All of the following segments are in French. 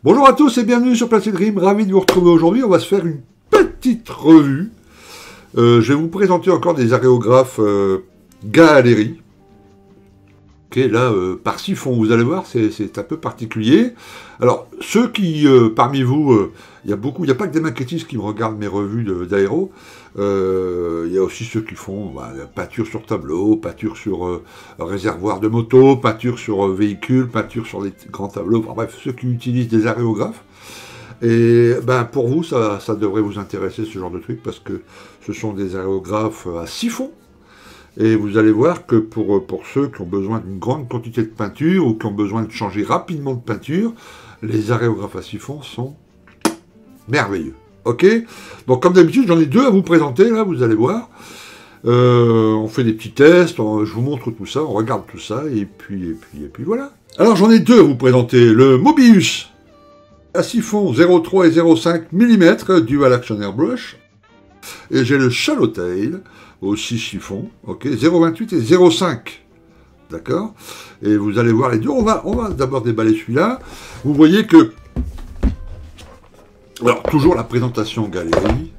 Bonjour à tous et bienvenue sur Placid Dream, ravi de vous retrouver aujourd'hui. On va se faire une petite revue. Je vais vous présenter encore des aréographes Gahaleri. Ok, là, par siphon, vous allez voir, c'est un peu particulier. Alors, ceux qui, parmi vous, il n'y a pas que des maquettistes qui me regardent mes revues d'aéro. Il y a aussi ceux qui font peinture sur tableau, peinture sur réservoir de moto, peinture sur véhicule, peinture sur les grands tableaux, enfin bref, ceux qui utilisent des aréographes. Et pour vous, ça devrait vous intéresser ce genre de truc, parce que ce sont des aréographes à siphon. Et vous allez voir que pour ceux qui ont besoin d'une grande quantité de peinture, ou qui ont besoin de changer rapidement de peinture, les aréographes à siphon sont merveilleux. Ok, donc comme d'habitude, j'en ai deux à vous présenter, là, vous allez voir. On fait des petits tests, je vous montre tout ça, on regarde tout ça, et puis voilà. Alors j'en ai deux à vous présenter. Le Mobius à siphon 0,3 et 0,5 mm, Dual Action Airbrush. Et j'ai le Shallowtail, aussi chiffon, ok, 0,28 et 0,5. D'accord. Et vous allez voir les deux. On va d'abord déballer celui-là. Vous voyez que... Alors, toujours la présentation Gahaleri.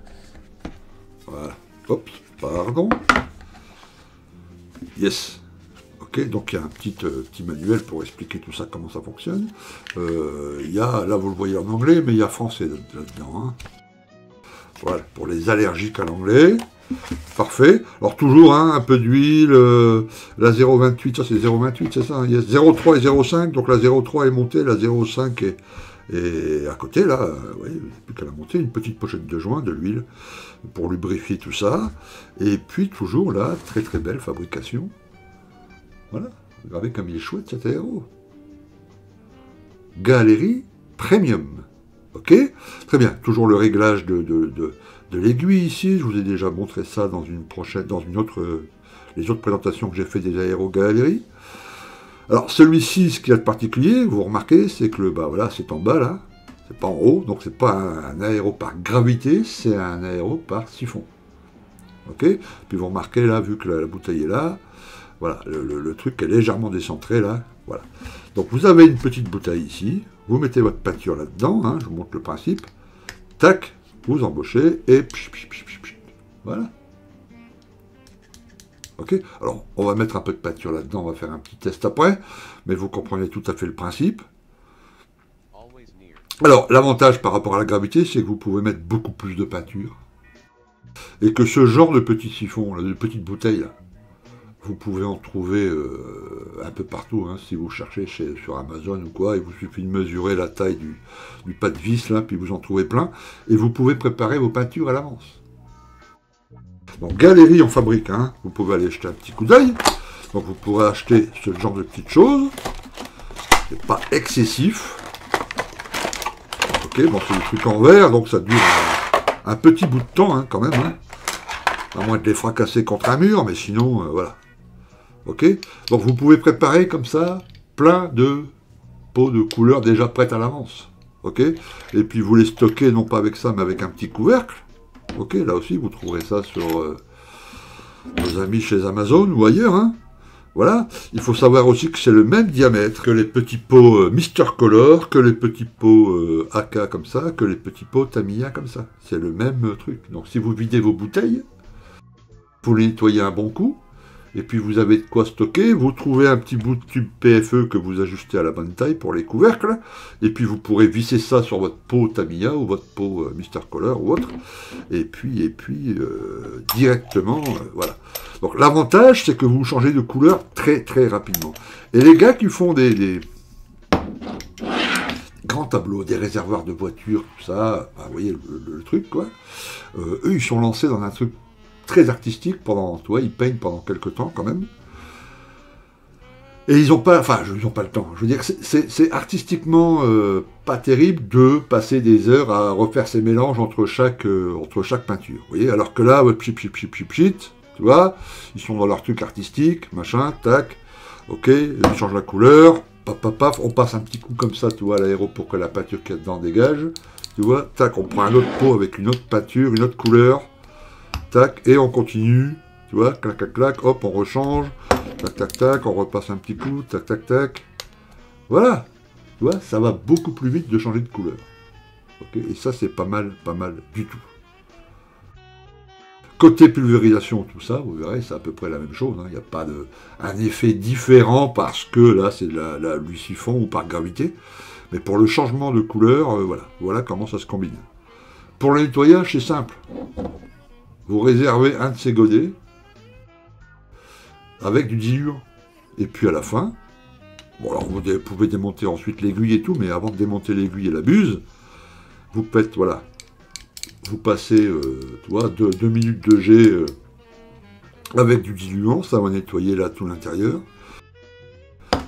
Voilà. Hop, pardon. Yes. Ok, donc il y a un petit manuel pour expliquer tout ça, comment ça fonctionne. Il y a, là vous le voyez en anglais, mais il y a français là-dedans. Hein. Voilà, pour les allergiques à l'anglais. Parfait. Alors toujours un peu d'huile, la 0,28, ça c'est 0,28, c'est ça, hein, yes. 0,3 et 0,5, donc la 0,3 est montée, la 0,5 est à côté, là, oui, plus qu'à la montée, une petite pochette de joint, de l'huile, pour lubrifier tout ça. Et puis toujours là, très très belle fabrication. Voilà, regardez comme il est chouette cet aéro. Gahaleri Premium. Ok, très bien. Toujours le réglage de l'aiguille ici. Je vous ai déjà montré ça dans les autres présentations que j'ai fait des aéros Gahaleri. Alors celui-ci, ce qu'il y a de particulier, vous remarquez, c'est que voilà, c'est en bas là, c'est pas en haut, donc c'est pas un aéro par gravité, c'est un aéro par siphon. Ok, puis vous remarquez là, vu que la bouteille est là, voilà, le truc est légèrement décentré là, voilà. Donc vous avez une petite bouteille ici. Vous mettez votre peinture là-dedans, hein, je vous montre le principe. Tac, vous embauchez et voilà. Ok, alors on va mettre un peu de peinture là-dedans, on va faire un petit test après, mais vous comprenez tout à fait le principe. Alors l'avantage par rapport à la gravité, c'est que vous pouvez mettre beaucoup plus de peinture. Et que ce genre de petit siphon, là, de petite bouteille là, vous pouvez en trouver un peu partout, hein, si vous cherchez sur Amazon ou quoi, il vous suffit de mesurer la taille du pas de vis, là, puis vous en trouvez plein, et vous pouvez préparer vos peintures à l'avance. Donc Gahaleri en fabrique, hein, vous pouvez aller jeter un petit coup d'œil, donc vous pourrez acheter ce genre de petites choses, c'est pas excessif, ok, bon c'est des trucs en verre, donc ça dure un petit bout de temps, hein, quand même, hein, à moins de les fracasser contre un mur, mais sinon, voilà. Ok, donc vous pouvez préparer comme ça plein de pots de couleurs déjà prêtes à l'avance. Ok, et puis vous les stockez non pas avec ça mais avec un petit couvercle. Ok, là aussi vous trouverez ça sur vos amis chez Amazon ou ailleurs. Hein. Voilà, il faut savoir aussi que c'est le même diamètre que les petits pots Mister Color, que les petits pots AK comme ça, que les petits pots Tamiya comme ça. C'est le même truc. Donc si vous videz vos bouteilles, vous les nettoyez un bon coup. Et puis vous avez de quoi stocker, vous trouvez un petit bout de tube PFE que vous ajustez à la bonne taille pour les couvercles, et puis vous pourrez visser ça sur votre pot Tamiya ou votre pot Mister Color ou autre, et puis directement, voilà. Donc l'avantage c'est que vous changez de couleur très très rapidement. Et les gars qui font des grands tableaux, des réservoirs de voitures, tout ça, vous voyez le truc quoi, eux ils sont lancés dans un truc très artistique pendant, tu vois, ils peignent pendant quelques temps quand même. Et ils n'ont pas, ils n'ont pas le temps. Je veux dire, c'est artistiquement pas terrible de passer des heures à refaire ces mélanges entre chaque peinture. Vous voyez, alors que là, tu vois, ils sont dans leur truc artistique, machin, tac, ok, ils changent la couleur, paf, on passe un petit coup comme ça, tu vois, à l'aéro pour que la peinture qu'il y a dedans dégage, tu vois, tac, on prend un autre pot avec une autre peinture, une autre couleur, tac, et on continue, tu vois, clac, clac, clac, hop, on rechange, tac, tac, tac, on repasse un petit coup, tac, tac, tac, voilà, Tu vois, ça va beaucoup plus vite de changer de couleur. Okay, et ça, c'est pas mal du tout. Côté pulvérisation, tout ça, vous verrez, c'est à peu près la même chose. Il n'y a pas un effet différent parce que là, c'est de du siphon ou par gravité. Mais pour le changement de couleur, voilà comment ça se combine. Pour le nettoyage, c'est simple. Vous réservez un de ces godets avec du diluant. Et puis à la fin, bon alors vous pouvez démonter ensuite l'aiguille et tout, mais avant de démonter l'aiguille et la buse, vous faites, voilà, vous passez, tu vois, 2 minutes de jet avec du diluant, ça va nettoyer là tout l'intérieur.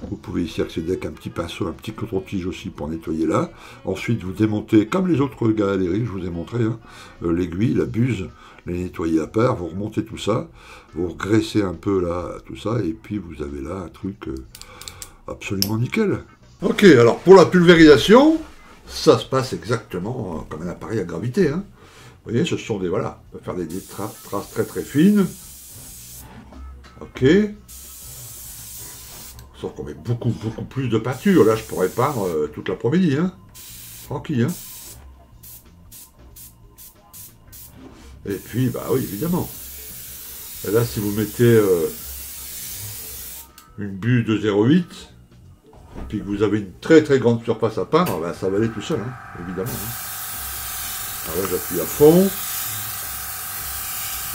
Vous pouvez ici accéder avec un petit pinceau, un petit coton-tige aussi pour nettoyer là. Ensuite, vous démontez, comme les autres galéries, je vous ai montré, hein, l'aiguille, la buse, les nettoyer à part, vous remontez tout ça, vous regraissez un peu là, tout ça, et puis vous avez là un truc absolument nickel. Ok, alors pour la pulvérisation, ça se passe exactement comme un appareil à gravité. Hein. Vous voyez, ce sont des, voilà, on peut faire des traces très très fines. Ok. Sauf qu'on met beaucoup plus de peinture. Là, je pourrais peindre toute l'après-midi. Hein. Tranquille. Hein. Et puis, bah oui, évidemment. Et là, si vous mettez une buse de 0,8, et puis que vous avez une très très grande surface à peindre, ben, ça va aller tout seul, hein, évidemment. Hein. Alors là, j'appuie à fond.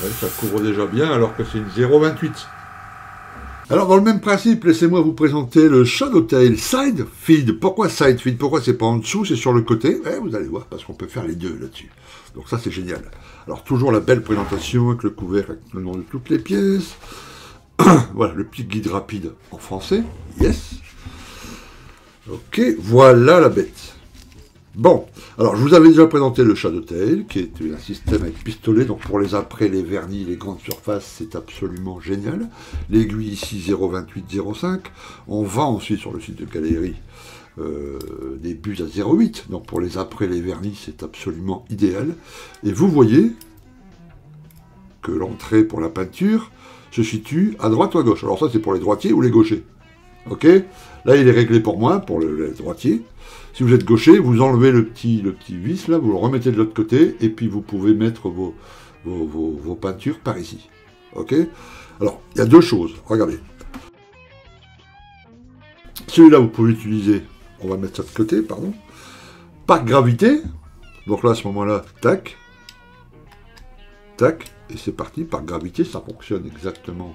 Ouais, ça couvre déjà bien, alors que c'est une 0,28. Alors, dans le même principe, laissez-moi vous présenter le Shadowtail Side Feed. Pourquoi Side Feed? Pourquoi c'est pas en dessous, c'est sur le côté? Vous allez voir, parce qu'on peut faire les deux là-dessus. Donc ça, c'est génial. Alors, toujours la belle présentation avec le couvercle, avec le nom de toutes les pièces. Voilà, le petit guide rapide en français. Yes. Ok, voilà la bête. Bon, alors je vous avais déjà présenté le Shadowtail, qui est un système avec pistolet, donc pour les apprêts, les vernis, les grandes surfaces, c'est absolument génial. L'aiguille ici 0,28-0,5. On vend aussi sur le site de Galérie des buses à 0,8, donc pour les apprêts, les vernis, c'est absolument idéal. Et vous voyez que l'entrée pour la peinture se situe à droite ou à gauche. Alors ça, c'est pour les droitiers ou les gauchers. Ok? Là, il est réglé pour moi, pour les droitiers. Si vous êtes gaucher, vous enlevez le petit vis, là, vous le remettez de l'autre côté, et puis vous pouvez mettre vos peintures par ici. Ok? Alors, il y a deux choses. Regardez. Celui-là, vous pouvez utiliser, on va mettre ça de côté, pardon, par gravité. Donc là, à ce moment-là, tac, tac, et c'est parti, par gravité, ça fonctionne exactement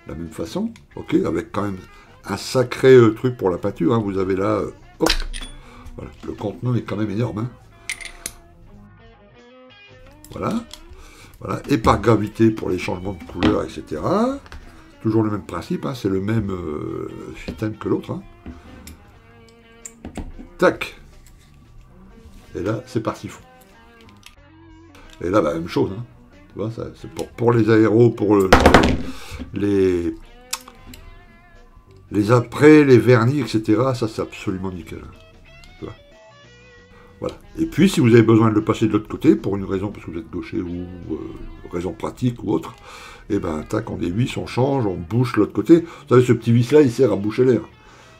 de la même façon. Ok? Avec quand même un sacré truc pour la peinture. Hein. Vous avez là, hop. Voilà, le contenant est quand même énorme. Hein. Voilà. Voilà. Et par gravité pour les changements de couleur, etc. Toujours le même principe, hein. C'est le même système que l'autre. Hein. Tac. Et là, c'est par siphon. Et là, bah, même chose. Hein. Tu vois, c'est pour les aéros, pour les apprêts, les vernis, etc. Ça, c'est absolument nickel. Voilà. Et puis, si vous avez besoin de le passer de l'autre côté, pour une raison, parce que vous êtes gaucher ou raison pratique ou autre, et ben, tac, on dévisse, on change, on bouche l'autre côté. Vous savez, ce petit vis-là, il sert à boucher l'air.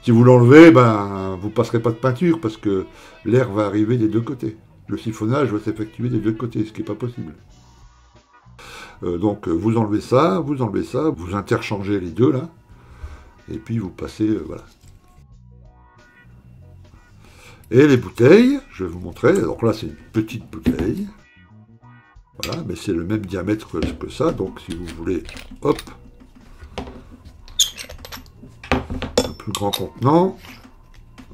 Si vous l'enlevez, ben, vous passerez pas de peinture, parce que l'air va arriver des deux côtés. Le siphonnage va s'effectuer des deux côtés, ce qui n'est pas possible. Donc, vous enlevez ça, vous interchangez les deux, là, et puis vous passez, voilà. Et les bouteilles, je vais vous montrer. Donc là, c'est une petite bouteille. Voilà, mais c'est le même diamètre que ça. Donc si vous voulez, hop, un plus grand contenant.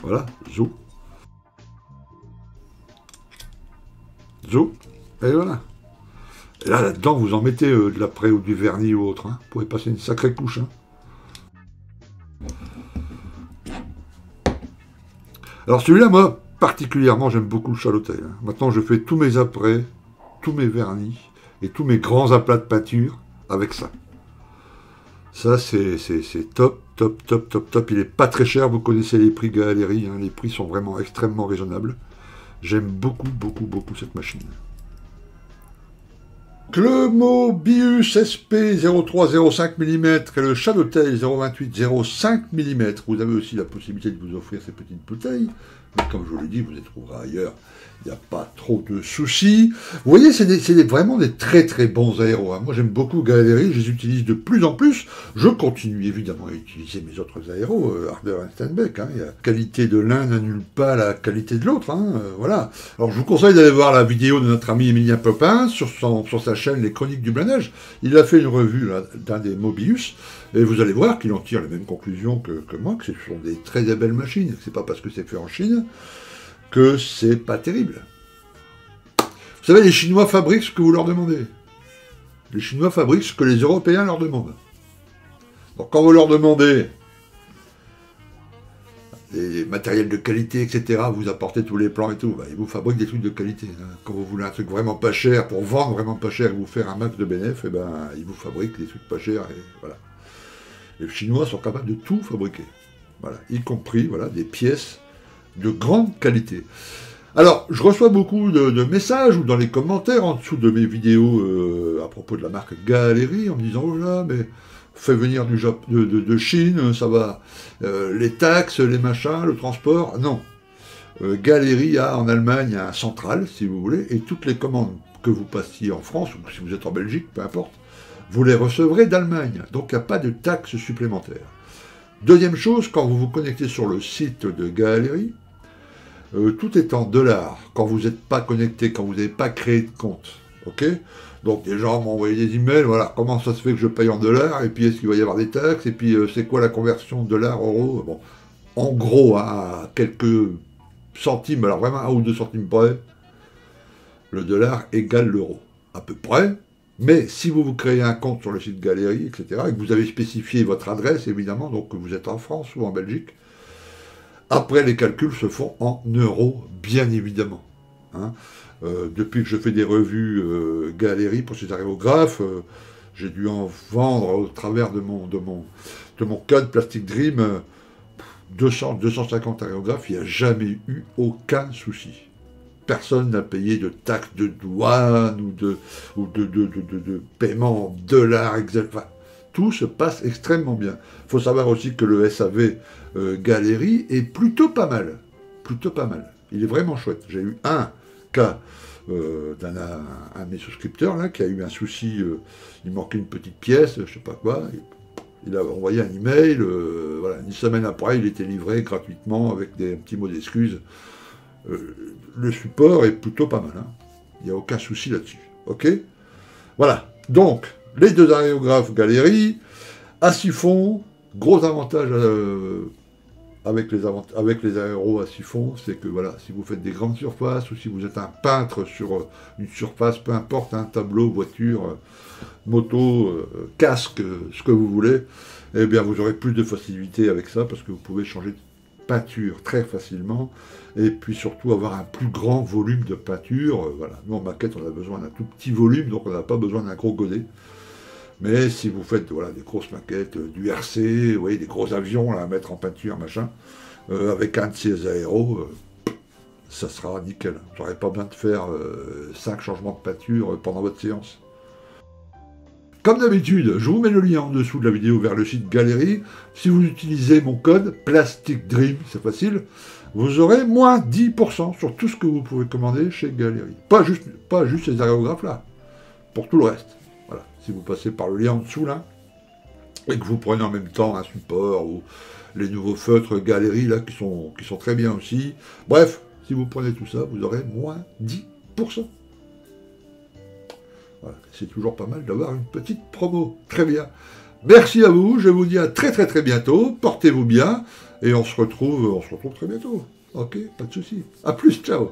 Voilà, zou. Zou. Et voilà. Et là, là-dedans, vous en mettez de l'après ou du vernis ou autre. Hein. Vous pouvez passer une sacrée couche. Hein. Alors celui-là, moi, particulièrement, j'aime beaucoup le Shadowtail. Hein. Maintenant, je fais tous mes apprêts, tous mes vernis et tous mes grands aplats de peinture avec ça. Ça, c'est top, top, top, top, top. Il n'est pas très cher, vous connaissez les prix Galérie, hein. Les prix sont vraiment extrêmement raisonnables. J'aime beaucoup, beaucoup, beaucoup cette machine. Le Mobius SP 03-05 mm et le Shadowtail 028-05 mm. Vous avez aussi la possibilité de vous offrir ces petites bouteilles. Mais comme je vous l'ai dit, vous les trouverez ailleurs. Il n'y a pas trop de soucis. Vous voyez, c'est vraiment des très très bons aéros. Hein. Moi, j'aime beaucoup Galerie, je les utilise de plus en plus. Je continue évidemment à utiliser mes autres aéros, Harder et Steinbeck. Hein. La qualité de l'un n'annule pas la qualité de l'autre. Hein. Voilà. Alors, je vous conseille d'aller voir la vidéo de notre ami Emilien Popin sur sa chaîne Les Chroniques du Blanage. Il a fait une revue d'un des Mobius. Et vous allez voir qu'il en tire les mêmes conclusions que moi, que ce sont des très belles machines. C'est pas parce que c'est fait en Chine que c'est pas terrible. Vous savez, les Chinois fabriquent ce que vous leur demandez. Les Chinois fabriquent ce que les Européens leur demandent. Donc quand vous leur demandez des matériels de qualité, etc., vous apportez tous les plans et tout, bah, ils vous fabriquent des trucs de qualité. Hein. Quand vous voulez un truc vraiment pas cher, pour vendre vraiment pas cher et vous faire un max de bénéfices, eh ben, ils vous fabriquent des trucs pas chers. Et voilà. Les Chinois sont capables de tout fabriquer. Voilà. Y compris voilà, des pièces de grande qualité. Alors, je reçois beaucoup de messages ou dans les commentaires en dessous de mes vidéos à propos de la marque Galerie en me disant « Oh là, mais fais venir de Chine, ça va, les taxes, les machins, le transport. » Non. Galerie a en Allemagne un central, si vous voulez, et toutes les commandes que vous passiez en France, ou si vous êtes en Belgique, peu importe, vous les recevrez d'Allemagne. Donc, il n'y a pas de taxes supplémentaires. Deuxième chose, quand vous vous connectez sur le site de Galerie, tout est en dollars, quand vous n'êtes pas connecté, quand vous n'avez pas créé de compte, ok? Donc des gens m'ont envoyé des emails, voilà, comment ça se fait que je paye en dollars, et puis est-ce qu'il va y avoir des taxes, et puis c'est quoi la conversion dollar-euro? Bon, en gros, à quelques centimes, alors vraiment 1 ou 2 centimes près, le dollar égale l'euro, à peu près, mais si vous créez un compte sur le site Galerie, etc., et que vous avez spécifié votre adresse, évidemment, donc que vous êtes en France ou en Belgique, après, les calculs se font en euros, bien évidemment. Hein. Depuis que je fais des revues Galerie pour ces aérographes, j'ai dû en vendre au travers de mon code Plastic Dream 250 aérographes. Il n'y a jamais eu aucun souci. Personne n'a payé de taxes de douane ou de paiement en dollars, enfin, tout se passe extrêmement bien. Il faut savoir aussi que le SAV Galerie est plutôt pas mal. Plutôt pas mal. Il est vraiment chouette. J'ai eu un cas d'un de mes souscripteurs là, qui a eu un souci, il manquait une petite pièce, je sais pas quoi. Il a envoyé un email, voilà, une semaine après, il était livré gratuitement avec des petits mots d'excuses. Le support est plutôt pas mal. Hein. Il n'y a aucun souci là-dessus. Ok? Voilà. Donc, les deux aérographes Galerie, à siphon, gros avantage avec les aéros à siphon, c'est que voilà, si vous faites des grandes surfaces ou si vous êtes un peintre sur une surface, peu importe, un tableau, voiture, moto, casque, ce que vous voulez, eh bien vous aurez plus de facilité avec ça parce que vous pouvez changer de peinture très facilement et puis surtout avoir un plus grand volume de peinture. Voilà. Nous en maquette on a besoin d'un tout petit volume, donc on n'a pas besoin d'un gros godet. Mais si vous faites voilà, des grosses maquettes, du RC, vous voyez, des gros avions là, à mettre en peinture, machin, avec un de ces aéros, ça sera nickel. Vous n'aurez pas besoin de faire 5 changements de peinture pendant votre séance. Comme d'habitude, je vous mets le lien en dessous de la vidéo vers le site Galerie. Si vous utilisez mon code Plastic Dream, c'est facile, vous aurez moins 10% sur tout ce que vous pouvez commander chez Galerie. Pas juste ces aérographes là, pour tout le reste. Voilà. Si vous passez par le lien en dessous là, et que vous prenez en même temps un support ou les nouveaux feutres Galerie là qui sont très bien aussi. Bref, si vous prenez tout ça, vous aurez moins 10%. Voilà. C'est toujours pas mal d'avoir une petite promo. Très bien. Merci à vous, je vous dis à très très très bientôt. Portez-vous bien et on se retrouve très bientôt. Ok, pas de souci. À plus, ciao.